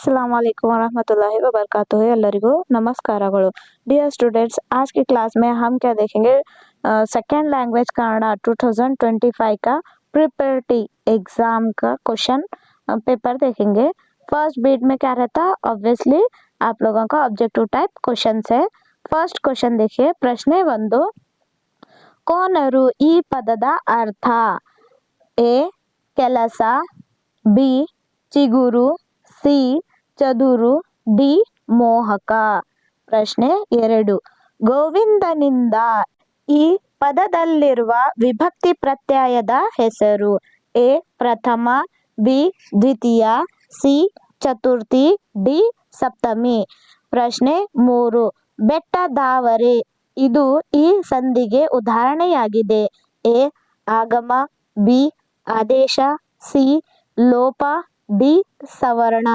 अस्सलाम वालेकुम वरहमतुल्लाहि वबरकातुहू। ಎಲ್ಲರಿಗೂ नमस्कारಗಳು। डियर स्टूडेंट्स, आज की क्लास में हम क्या देखेंगे, सेकेंड लैंग्वेज कन्नड़ा 2025 का प्रिपरेटरी एग्जाम का क्वेश्चन पेपर देखेंगे। फर्स्ट बीट में क्या रहता, ऑब्वियसली आप लोगों का ऑब्जेक्टिव टाइप क्वेश्चन है। फर्स्ट क्वेश्चन देखिए, प्रश्ನೆ 1, ಕೋನರು ಈ ಪದದ ಅರ್ಥ? ಎ ಕೆಲಸ, ಬಿ ಚಿಗುರು, ಸಿ ಚದುರು, ಡಿ ಮೋಹಕ. ಪ್ರಶ್ನೆ 2, ಗೋವಿಂದನಿಂದ ಈ ಪದದಲ್ಲಿರುವ ವಿಭಕ್ತಿ ಪ್ರತ್ಯಯದ ಹೆಸರು? ಎ ಪ್ರಥಮ, ಬಿ ದ್ವಿತೀಯ, ಸಿ ಚತುರ್ಥಿ, ಡಿ ಸಪ್ತಮಿ. ಪ್ರಶ್ನೆ 3, ಬೆಟ್ಟದಾವರೆ ಇದು ಈ ಸಂಧಿಗೆ ಉದಾಹರಣೆಯಾಗಿದೆ? ಎ ಆಗಮ, ಬಿ ಆದೇಶ, ಸಿ ಲೋಪ, ಡಿ ಸವರ್ಣ.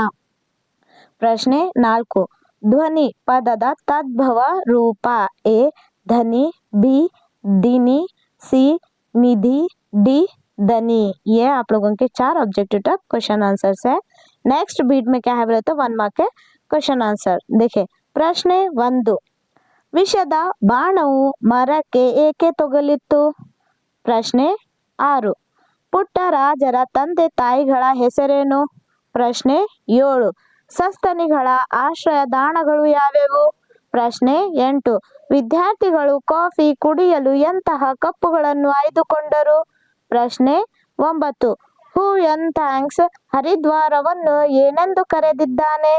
ಪ್ರಶ್ನೆ 4, ಧ್ವನಿ ಪದದ ತದ್ಭವ ರೂಪ? ಎ धनी, बी दिनी, सी निधि, डी धनी. ये आप लोगों के 4 ऑब्जेक्टिव टाइप क्वेश्चन आंसर्स है। नेक्स्ट बीट में क्या है बोले तो 1 मार्क के क्वेश्चन आंसर देखिए। ಪ್ರಶ್ನೆ 1, ವಿಷದ ಬಾಣವು ಮರಕ್ಕೆ ಏಕೆ ತಗುಲಿತು? ಪ್ರಶ್ನೆ 6, ಪುಟ್ಟ ರಾಜರ ತಂದೆ ತಾಯಿಗಳ ಹೆಸರೇನು? ಪ್ರಶ್ನೆ 7, ಸಸ್ತನಿಗಳ ಆಶ್ರಯ ತಾಣಗಳು ಯಾವ್ಯಾವು? ಪ್ರಶ್ನೆ 8, ವಿದ್ಯಾರ್ಥಿಗಳು ಕಾಫಿ ಕುಡಿಯಲು ಎಂತಹ ಕಪ್ಪುಗಳನ್ನು ಆಯ್ದುಕೊಂಡರು? ಪ್ರಶ್ನೆ 9, ಹ್ಯೂಯನ್ ಥ್ಯಾಂಕ್ಸ್ ಹರಿದ್ವಾರವನ್ನು ಏನೆಂದು ಕರೆದಿದ್ದಾನೆ?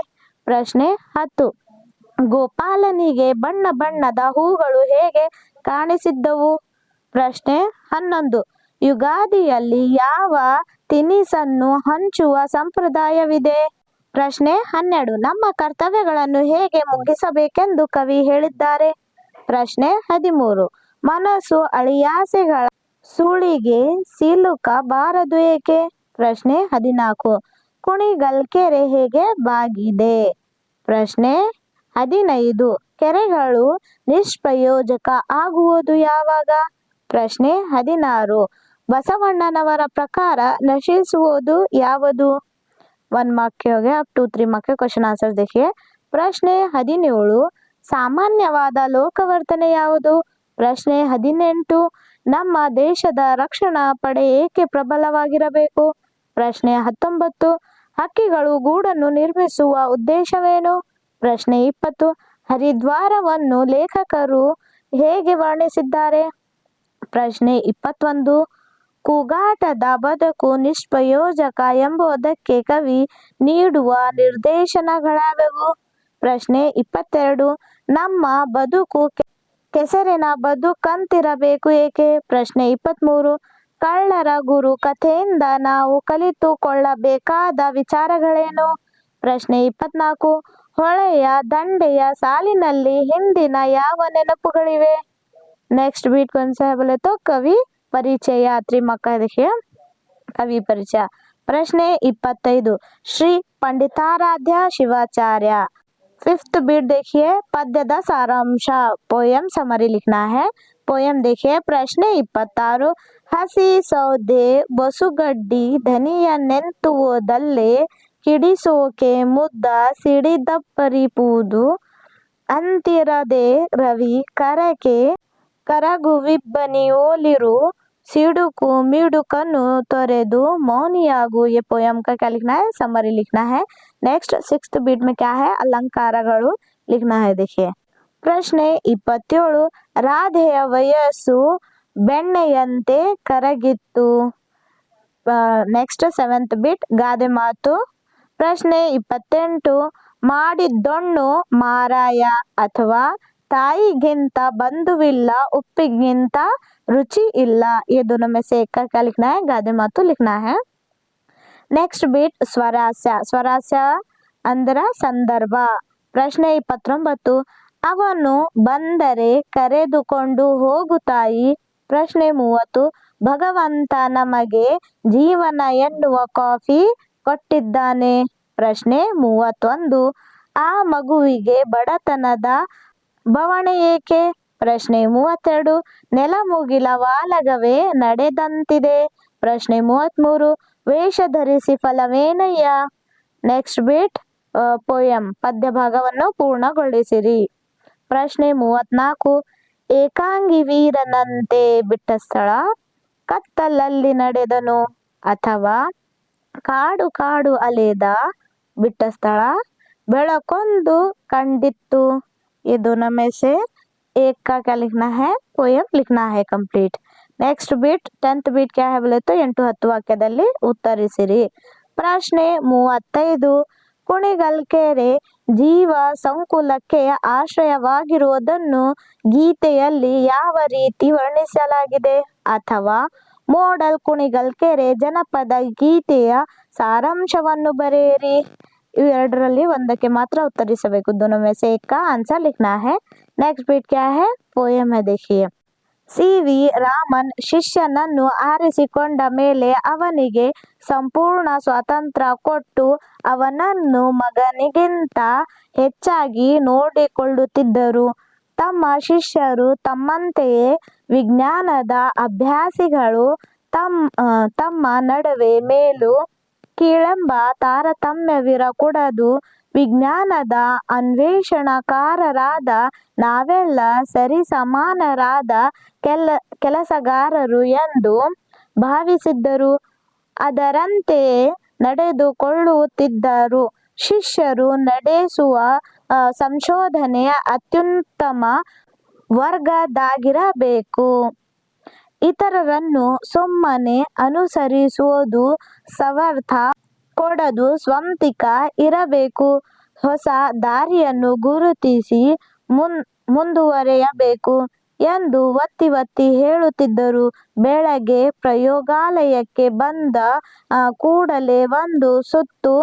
ಪ್ರಶ್ನೆ 10, ಗೋಪಾಲನಿಗೆ ಬಣ್ಣ ಬಣ್ಣದ ಹೂಗಳು ಹೇಗೆ ಕಾಣಿಸಿದ್ದವು? ಪ್ರಶ್ನೆ 11, ಯುಗಾದಿಯಲ್ಲಿ ಯಾವ ತಿನಿಸನ್ನು ಹಂಚುವ ಸಂಪ್ರದಾಯವಿದೆ? ಪ್ರಶ್ನೆ 12, ನಮ್ಮ ಕರ್ತವ್ಯಗಳನ್ನು ಹೇಗೆ ಮುಗಿಸಬೇಕೆಂದು ಕವಿ ಹೇಳಿದ್ದಾರೆ? ಪ್ರಶ್ನೆ 13, ಮನಸ್ಸು ಅಳಿಯಾಸೆಗಳ ಸುಳಿಗೆ ಸಿಲುಕಬಾರದು ಏಕೆ? ಪ್ರಶ್ನೆ 14, ಕುಣಿಗಲ್ ಕೆರೆ ಹೇಗೆ ಬಾಗಿದೆ? ಪ್ರಶ್ನೆ 15, ಕೆರೆಗಳು ನಿಷ್ಪ್ರಯೋಜಕ ಆಗುವುದು ಯಾವಾಗ? ಪ್ರಶ್ನೆ 16, ಬಸವಣ್ಣನವರ ಪ್ರಕಾರ ನಶಿಸುವುದು ಯಾವುದು? 1 मार्क के हो गए। अब 2-3 मार्क के क्वेश्चन आंसर देखिए। ಪ್ರಶ್ನೆ 17, ಸಾಮಾನ್ಯವಾದ ಲೋಕವರ್ತನೆ ಯಾವುದು? ಪ್ರಶ್ನೆ 18, ನಮ್ಮ ದೇಶದ ರಕ್ಷಣಾ ಪಡೆ ಏಕೆ ಪ್ರಬಲವಾಗಿರಬೇಕು? ಪ್ರಶ್ನೆ 19, ಹಕ್ಕಿಗಳು ಗೂಡನ್ನು ನಿರ್ಮಿಸುವ ಉದ್ದೇಶವೇನು? ಪ್ರಶ್ನೆ 20, ಹರಿದ್ವಾರವನ್ನು ಲೇಖಕರು ಹೇಗೆ ವರ್ಣಿಸಿದ್ದಾರೆ? ಪ್ರಶ್ನೆ 21, ಕೂಗಾಟದ ಬದುಕು ನಿಷ್ಪ್ರಯೋಜಕ ಎಂಬುದಕ್ಕೆ ಕವಿ ನೀಡುವ ನಿರ್ದೇಶನಗಳಾವೆವು? ಪ್ರಶ್ನೆ 22, ನಮ್ಮ ಬದುಕು ಕೆಸರಿನ ಬದುಕಂತಿರಬೇಕು ಏಕೆ? ಪ್ರಶ್ನೆ 23, ಕಳ್ಳರ ಗುರು ಕಥೆಯಿಂದ ನಾವು ಕಲಿತುಕೊಳ್ಳಬೇಕಾದ ವಿಚಾರಗಳೇನು? ಪ್ರಶ್ನೆ 24, ಹೊಳೆಯ ದಂಡೆಯ ಸಾಲಿನಲ್ಲಿ ಹಿಂದಿನ ಯಾವ ನೆನಪುಗಳಿವೆ? नेक्स्ट बीट कौन सा है बोले तो कवि परिचय। 3 मार्क का देखिए, कवि परिचय। प्रश्न 25, श्री पंडिताराध्य शिवाचार्य। 5th बीट देखिए, पद्यದ ಸಾರಾಂಶ, पोयम समरी लिखना है। पोयम देखिए। प्रश्न 26, ಹಸಿ ಸೌದೆ ಬಸುಗಡ್ಡಿ ಧನಿಯನ್ನೆಂತುವುದಲ್ಲೇ ಕಿಡಿಸೋಕೆ ಮುದ್ದ ಸಿಡಿದಪ್ಪರಿಪುದು ಅಂತಿರದೆ ರವಿ ಕರಕೆ करगुविब्बनियोलिरु सिडुकु मिडुकनु तोरेदु मौनियागु। ये पोयम का क्या लिखना है? समरी लिखना है। नेक्स्ट 6th बीट में क्या है? अलंकारಗಳು लिखना है। देखिए प्रश्न 27, ರಾಧೆಯ ವಯಸ್ಸು ಬೆಣ್ಣೆಯಂತೆ ಕರಗಿತ್ತು। नेक्स्ट 7th बीट ಗಾದೆ ಮಾತು। ಪ್ರಶ್ನೆ 28, ಮಾಡಿದ್ದೊಣ್ಣು ಮಾರಾಯ ಅಥವಾ ತಾಯಿಗಿಂತ बंधुविಲ್ಲ उप्पिगिंत रुचि इल्ला। ये दोनों में से एक का क्या लिखना है? गादे मातु लिखना है। Next beat स्वरास्य। स्वरास्य अंदर संदर्भ। प्रश्न 29, ಅವನು ಬಂದರೆ ಕರೆದುಕೊಂಡು ಹೋಗು ತಾಯಿ। ಪ್ರಶ್ನೆ 30, ಭಗವಂತ ನಮಗೆ ಜೀವನ ಎನ್ನುವ ಕಾಫಿ ಕೊಟ್ಟಿದ್ದಾನೆ। ಪ್ರಶ್ನೆ 31, ಆ ಮಗುವಿಗೆ ಬಡತನದ ಬವಣೆ ಏಕೆ? ಪ್ರಶ್ನೆ 32, ನೆಲಮುಗಿಲ ವಾಲಗವೇ ನಡೆದಂತಿದೆ। ಪ್ರಶ್ನೆ 33, ವೇಷ ಧರಿಸಿ ಫಲವೇನಯ್ಯ? ನೆಕ್ಸ್ಟ್ बीट ಪೋಯಂ ಪದ್ಯ ಭಾಗವನ್ನು ಪೂರ್ಣಗೊಳಿಸಿರಿ. ಪ್ರಶ್ನೆ 34. ಏಕಾಂಗಿ ವೀರನಂತೆ ಬಿಟ್ಟ ಸ್ಥಳ ಕತ್ತಲಲ್ಲಿ ನಡೆದನು ಅಥವಾ ಕಾಡು ಕಾಡು ಅಲೆದ ಬಿಟ್ಟ ಸ್ಥಳ ಬೆಳಕೊಂದು ಕಂಡಿತ್ತು. ये दोनों में से एक का क्या लिखना है, पोयम लिखना है complete. Next beat 10th beat क्या है बोले तो 8-10 ವಾಕ್ಯದಲ್ಲಿ ಉತ್ತರಿಸಿರಿ. ಪ್ರಶ್ನೆ 35. ಕುಣಿಗಲ್ಕೆರೆ ಜೀವ ಸಂಕುಲಕ್ಕೆ ಆಶ್ರಯವಾಗಿರುವುದನ್ನು ಗೀತೆಯಲ್ಲಿ ಯಾವ ರೀತಿ ವರ್ಣಿಸಲಾಗಿದೆ? ಅಥವಾ ಮೋಡಲ್ ಕುಣಿಗಲ್ಕೆರೆ ಜನಪದ ಗೀತೆಯ ಸಾರಾಂಶವನ್ನು ಬರೆಯಿರಿ. इवेरडರಲ್ಲಿ ಒಂದಕ್ಕೆ ಮಾತ್ರ ಉತ್ತರಿಸಬೇಕು. दोनों में से एक का आंसर लिखना है. नेक्स्ट बीट क्या है, पोयम है देखिए. ಸಿ.ವಿ. ರಾಮನ್ ಶಿಷ್ಯನನ್ನು ಆರಿಸಿಕೊಂಡ ಮೇಲೆ ಅವನಿಗೆ ಸಂಪೂರ್ಣ ಸ್ವಾತಂತ್ರ್ಯ ಕೊಟ್ಟು ಅವನನ್ನು ಮಗನಿಗಿಂತ ಹೆಚ್ಚಾಗಿ ನೋಡಿಕೊಳ್ಳುತ್ತಿದ್ದರು. ತಮ್ಮ ಶಿಷ್ಯರು ತಮ್ಮಂತೆಯೇ ವಿಜ್ಞಾನದ ಅಭ್ಯಾಸಿಗಳು ತಮ್ಮ ನಡುವೆ ಮೇಲು ಕೀಳೆಂಬ ತಾರತಮ್ಯವಿರಕೂಡದು. ವಿಜ್ಞಾನದ ಅನ್ವೇಷಣಕಾರರಾದ ನಾವೆಲ್ಲ ಸರಿಸಮಾನರಾದ ಕೆಲಸಗಾರರು ಎಂದು ಭಾವಿಸಿದ್ದರು. ಅದರಂತೆಯೇ ನಡೆದುಕೊಳ್ಳುತ್ತಿದ್ದರು. ಶಿಷ್ಯರು ನಡೆಸುವ ಸಂಶೋಧನೆ ಅತ್ಯುತ್ತಮ ವರ್ಗದಾಗಿರಬೇಕು. ಇತರರನ್ನು ಸುಮ್ಮನೆ ಅನುಸರಿಸುವುದು ಸಮರ್ಥ ಕೊಡದು ಸ್ವಂತಿಕ ಇರಬೇಕು. ಹೊಸ ದಾರಿಯನ್ನು ಗುರುತಿಸಿ ಮುಂದುವರೆಯಬೇಕು ಎಂದು ಒತ್ತಿ ಒತ್ತಿ ಹೇಳುತ್ತಿದ್ದರು. ಬೆಳಗ್ಗೆ ಪ್ರಯೋಗಾಲಯಕ್ಕೆ ಬಂದ ಕೂಡಲೇ ಒಂದು ಸುತ್ತು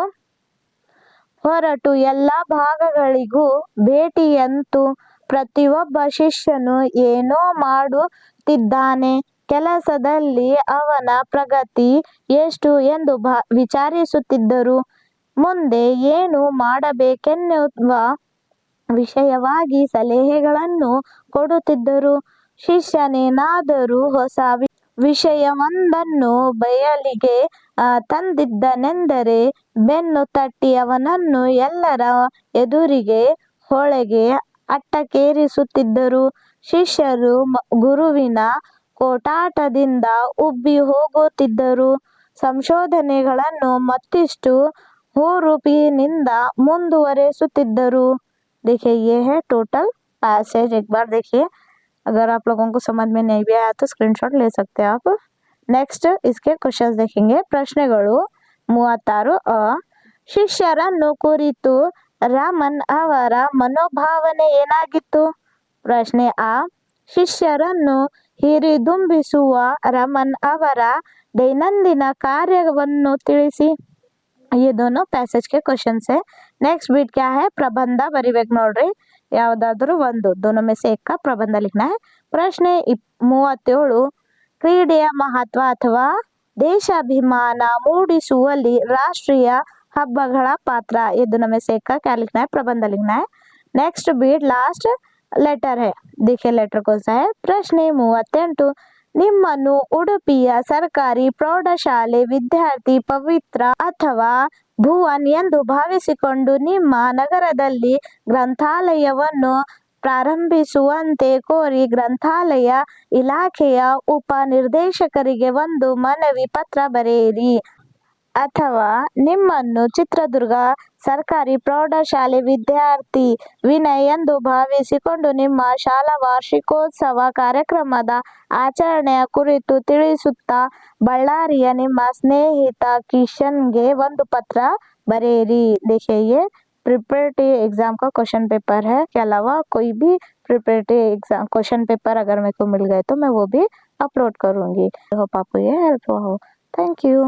ಹೊರಟು ಎಲ್ಲ ಭಾಗಗಳಿಗೂ ಭೇಟಿಯಂತು. ಪ್ರತಿಯೊಬ್ಬ ಶಿಷ್ಯನು ಏನೋ ಮಾಡುತ್ತಿದ್ದಾನೆ. ಕೆಲಸದಲ್ಲಿ ಅವನ ಪ್ರಗತಿ ಎಷ್ಟು ಎಂದು ವಿಚಾರಿಸುತ್ತಿದ್ದರು. ಮುಂದೆ ಏನು ಮಾಡಬೇಕೆನ್ನುವ ವಿಷಯವಾಗಿ ಸಲಹೆಗಳನ್ನು ಕೊಡುತ್ತಿದ್ದರು. ಶಿಷ್ಯನೇನಾದರೂ ಹೊಸ ವಿಷಯವೊಂದನ್ನು ಬಯಲಿಗೆ ತಂದಿದ್ದನೆಂದರೆ ಬೆನ್ನು ತಟ್ಟಿ ಅವನನ್ನು ಎಲ್ಲರ ಎದುರಿಗೆ ಹೊಳೆಗೆ ಅಟ್ಟಕ್ಕೇರಿಸುತ್ತಿದ್ದರು. ಶಿಷ್ಯರು ಗುರುವಿನ ಕೋಟಾಟದಿಂದ ಉಬ್ಬಿ ಹೋಗುತ್ತಿದ್ದರು. ಸಂಶೋಧನೆಗಳನ್ನು ಮತ್ತಿಷ್ಟು ಹುರುಪಿನಿಂದ ಮುಂದುವರೆಸುತ್ತಿದ್ದರು. देखिए ये है टोटल पैसेज. एक बार देखिए, अगर आप लोगों को समझ में नहीं भी आया तो स्क्रीनशॉट ले सकते हैं आप. नेक्स्ट इसके क्वेश्चंस देखेंगे. ಪ್ರಶ್ನೆಗಳು 36. ಶಿಷ್ಯರನ್ನು ಕುರಿತು ರಾಮನ್ ಅವರ ಮನೋಭಾವನೆ ಏನಾಗಿತ್ತು? ಪ್ರಶ್ನೆ ಆ. ಶಿಷ್ಯರನ್ನು ಹಿರಿದುಂಬಿಸುವ ರಾಮನ್ ಅವರ ದೈನಂದಿನ ಕಾರ್ಯವನ್ನು ತಿಳಿಸಿ. ये दोनों पैसेज के क्वेश्चन है. नेक्स्ट बीट क्या है, ಪ್ರಬಂಧ ಬರಿಬೇಕು ನೋಡ್ರಿ. ಯಾವುದಾದ್ರೂ ಒಂದು दोनों में से एक का ಪ್ರಬಂಧ लिखना है. ಪ್ರಶ್ನೆ 37. ಕ್ರೀಡೆಯ ಮಹತ್ವ ಅಥವಾ ದೇಶಾಭಿಮಾನ ಮೂಡಿಸುವಲ್ಲಿ ರಾಷ್ಟ್ರೀಯ ಹಬ್ಬಗಳ ಪಾತ್ರ. ये दोनों में से एक का क्या लिखना है, ಪ್ರಬಂಧ लिखना है. नेक्स्ट बीट लास्ट लेटर है. देखिए लेटर कौन सा है. ಪ್ರಶ್ನೆ 38. ನಿಮ್ಮನ್ನು ಉಡುಪಿಯ ಸರ್ಕಾರಿ ಪ್ರೌಢಶಾಲೆ ವಿದ್ಯಾರ್ಥಿ ಪವಿತ್ರ ಅಥವಾ ಭುವನ್ ಎಂದು ಭಾವಿಸಿಕೊಂಡು ನಿಮ್ಮ ನಗರದಲ್ಲಿ ಗ್ರಂಥಾಲಯವನ್ನು ಪ್ರಾರಂಭಿಸುವಂತೆ ಕೋರಿ ಗ್ರಂಥಾಲಯ ಇಲಾಖೆಯ ಉಪ ನಿರ್ದೇಶಕರಿಗೆ ಒಂದು ಮನವಿ ಪತ್ರ ಬರೆಯಿರಿ. ಅಥವಾ ನಿಮ್ಮನ್ನು ಚಿತ್ರದುರ್ಗ ಸರ್ಕಾರಿ ಪ್ರೌಢಶಾಲೆ ವಿದ್ಯಾರ್ಥಿ ವಿನಯ್ ಎಂದು ಭಾವಿಸಿಕೊಂಡು ನಿಮ್ಮ ಶಾಲಾ ವಾರ್ಷಿಕೋತ್ಸವ ಕಾರ್ಯಕ್ರಮದ ಆಚರಣೆಯ ಕುರಿತು ತಿಳಿಸುತ್ತಾ ಬಳ್ಳಾರಿಯ ನಿಮ್ಮ ಸ್ನೇಹಿತ ಕಿಶನ್ಗೆ ಒಂದು ಪತ್ರ बरेरी. देखिए ये प्रिपरेटरी एग्जाम का क्वेश्चन पेपर है. के अलावा कोई भी प्रिपरेटरी एग्जाम क्वेश्चन पेपर अगर मेरे को मिल गए तो मैं वो भी अपलोड करूंगी. होप आपको ये हेल्प हो. Thank you.